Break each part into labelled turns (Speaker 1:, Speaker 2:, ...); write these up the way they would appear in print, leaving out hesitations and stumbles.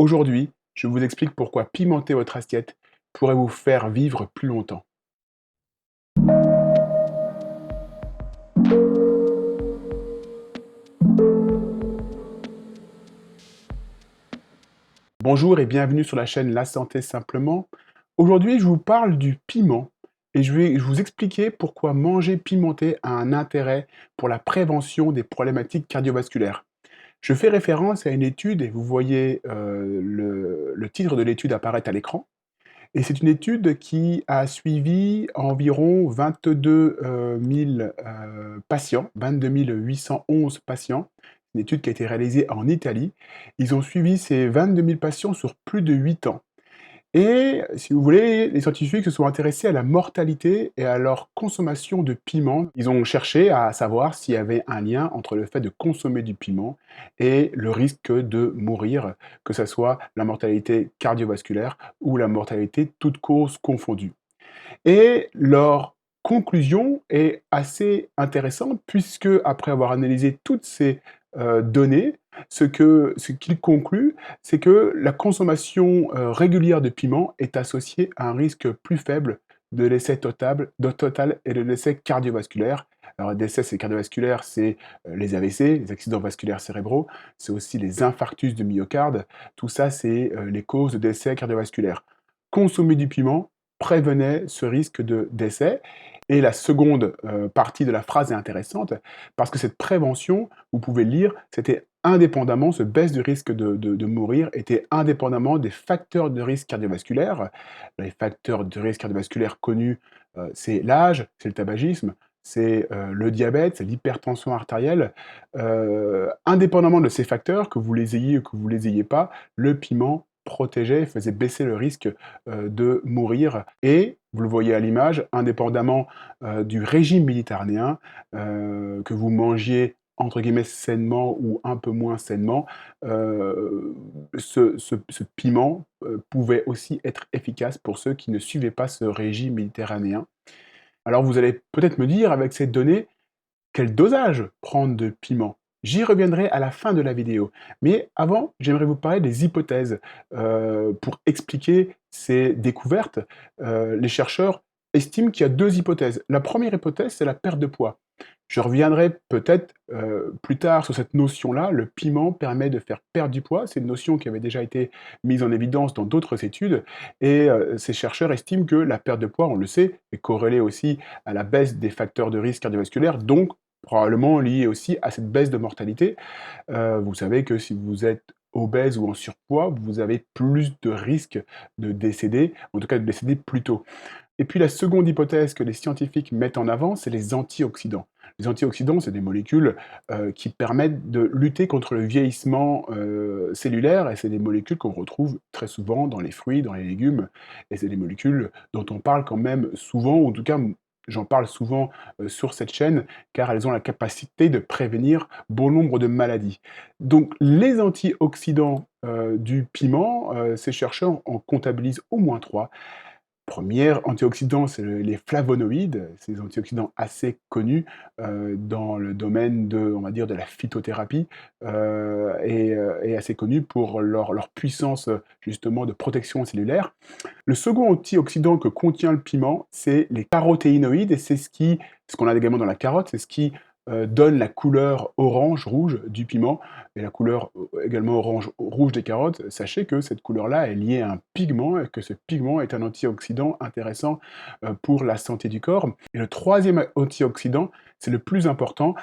Speaker 1: Aujourd'hui, je vous explique pourquoi pimenter votre assiette pourrait vous faire vivre plus longtemps. Bonjour et bienvenue sur la chaîne La Santé Simplement. Aujourd'hui, je vous parle du piment et je vais vous expliquer pourquoi manger pimenté a un intérêt pour la prévention des problématiques cardiovasculaires. Je fais référence à une étude et vous voyez le titre de l'étude apparaître à l'écran. Et c'est une étude qui a suivi environ 22 000 patients, 22 811 patients. Une étude qui a été réalisée en Italie. Ils ont suivi ces 22 000 patients sur plus de 8 ans. Et si vous voulez, les scientifiques se sont intéressés à la mortalité et à leur consommation de piment. Ils ont cherché à savoir s'il y avait un lien entre le fait de consommer du piment et le risque de mourir, que ce soit la mortalité cardiovasculaire ou la mortalité toute cause confondue. Et leur conclusion est assez intéressante puisque, après avoir analysé toutes ces données, ce qu'ils concluent, c'est que la consommation régulière de piment est associée à un risque plus faible de l'essai total et de l'essai cardiovasculaire. Alors, décès cardiovasculaire, c'est les AVC, les accidents vasculaires cérébraux, c'est aussi les infarctus de myocarde. Tout ça, c'est les causes de décès cardiovasculaires. Consommer du piment prévenait ce risque de décès. Et la seconde partie de la phrase est intéressante parce que cette prévention, vous pouvez le lire, c'était indépendamment, ce baisse du risque de mourir était indépendamment des facteurs de risque cardiovasculaire. Les facteurs de risque cardiovasculaire connus, c'est l'âge, c'est le tabagisme, c'est le diabète, c'est l'hypertension artérielle. Indépendamment de ces facteurs, que vous les ayez ou que vous ne les ayez pas, le piment protégeait, faisait baisser le risque de mourir. Et, vous le voyez à l'image, indépendamment du régime méditerranéen, que vous mangiez entre guillemets sainement ou un peu moins sainement, ce piment pouvait aussi être efficace pour ceux qui ne suivaient pas ce régime méditerranéen. Alors vous allez peut-être me dire, avec ces données, quel dosage prendre de piment? J'y reviendrai à la fin de la vidéo. Mais avant, j'aimerais vous parler des hypothèses. Pour expliquer ces découvertes, les chercheurs estiment qu'il y a 2 hypothèses. La première hypothèse, c'est la perte de poids. Je reviendrai peut-être, plus tard sur cette notion-là. Le piment permet de faire perdre du poids. C'est une notion qui avait déjà été mise en évidence dans d'autres études et ces chercheurs estiment que la perte de poids, on le sait, est corrélée aussi à la baisse des facteurs de risque cardiovasculaire, donc probablement liée aussi à cette baisse de mortalité. Vous savez que si vous êtes obèse ou en surpoids, vous avez plus de risques de décéder, en tout cas de décéder plus tôt. Et puis la seconde hypothèse que les scientifiques mettent en avant, c'est les antioxydants. Les antioxydants, c'est des molécules qui permettent de lutter contre le vieillissement cellulaire, et c'est des molécules qu'on retrouve très souvent dans les fruits, dans les légumes, et c'est des molécules dont on parle quand même souvent, ou en tout cas j'en parle souvent sur cette chaîne, car elles ont la capacité de prévenir bon nombre de maladies. Donc les antioxydants du piment, ces chercheurs en comptabilisent au moins trois. Premier antioxydant, c'est les flavonoïdes, ces antioxydants assez connus, dans le domaine de, on va dire, de la phytothérapie, et assez connus pour leur puissance, justement de protection cellulaire. Le second antioxydant que contient le piment, c'est les carotéinoïdes et c'est ce qu'on a également dans la carotte, c'est ce qui, donne la couleur orange-rouge du piment et la couleur, également orange-rouge des carottes. Sachez que cette couleur-là est liée à un pigment et que ce pigment est un antioxydant intéressant, pour la santé du corps. Et le troisième antioxydant, c'est le plus important,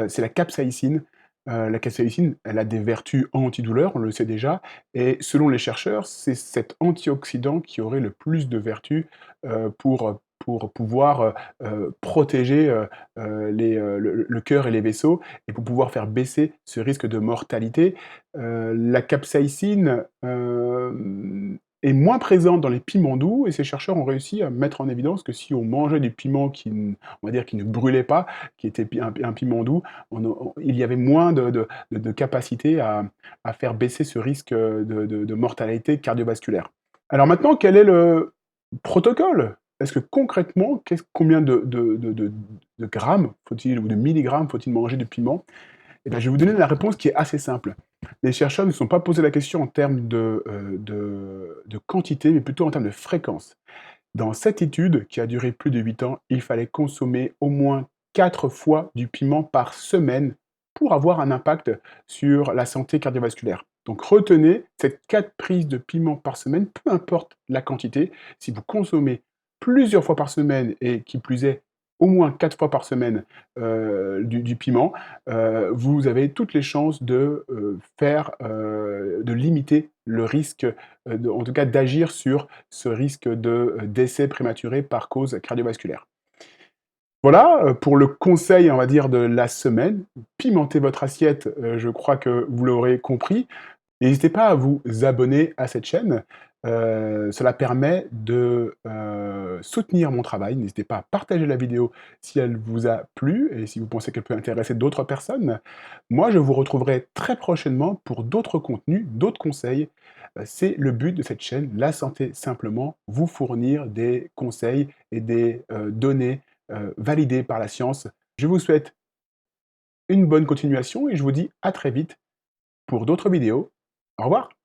Speaker 1: c'est la capsaïcine. La capsaïcine, elle a des vertus antidouleurs, on le sait déjà, et selon les chercheurs, c'est cet antioxydant qui aurait le plus de vertus, pour pouvoir, protéger, le cœur et les vaisseaux et pour pouvoir faire baisser ce risque de mortalité. La capsaïcine, est moins présente dans les piments doux et ces chercheurs ont réussi à mettre en évidence que si on mangeait du piment on va dire qui ne brûlait pas, qui était un piment doux, il y avait moins de capacité à faire baisser ce risque de mortalité cardiovasculaire. Alors maintenant, quel est le protocole? Est-ce que concrètement, combien de grammes faut-il ou de milligrammes faut-il manger de piment? Eh bien, je vais vous donner la réponse qui est assez simple. Les chercheurs ne se sont pas posé la question en termes de quantité, mais plutôt en termes de fréquence. Dans cette étude, qui a duré plus de 8 ans, il fallait consommer au moins 4 fois du piment par semaine pour avoir un impact sur la santé cardiovasculaire. Donc retenez cette 4 prises de piment par semaine, peu importe la quantité. Si vous consommez plusieurs fois par semaine et qui plus est au moins 4 fois par semaine du piment, vous avez toutes les chances de limiter le risque, en tout cas d'agir sur ce risque de décès prématuré par cause cardiovasculaire. Voilà, pour le conseil, on va dire, de la semaine. Pimentez votre assiette, je crois que vous l'aurez compris. N'hésitez pas à vous abonner à cette chaîne, cela permet de, soutenir mon travail. N'hésitez pas à partager la vidéo si elle vous a plu et si vous pensez qu'elle peut intéresser d'autres personnes. Moi, je vous retrouverai très prochainement pour d'autres contenus, d'autres conseils. C'est le but de cette chaîne, La Santé Simplement, vous fournir des conseils et des, données, validées par la science. Je vous souhaite une bonne continuation et je vous dis à très vite pour d'autres vidéos. Au revoir.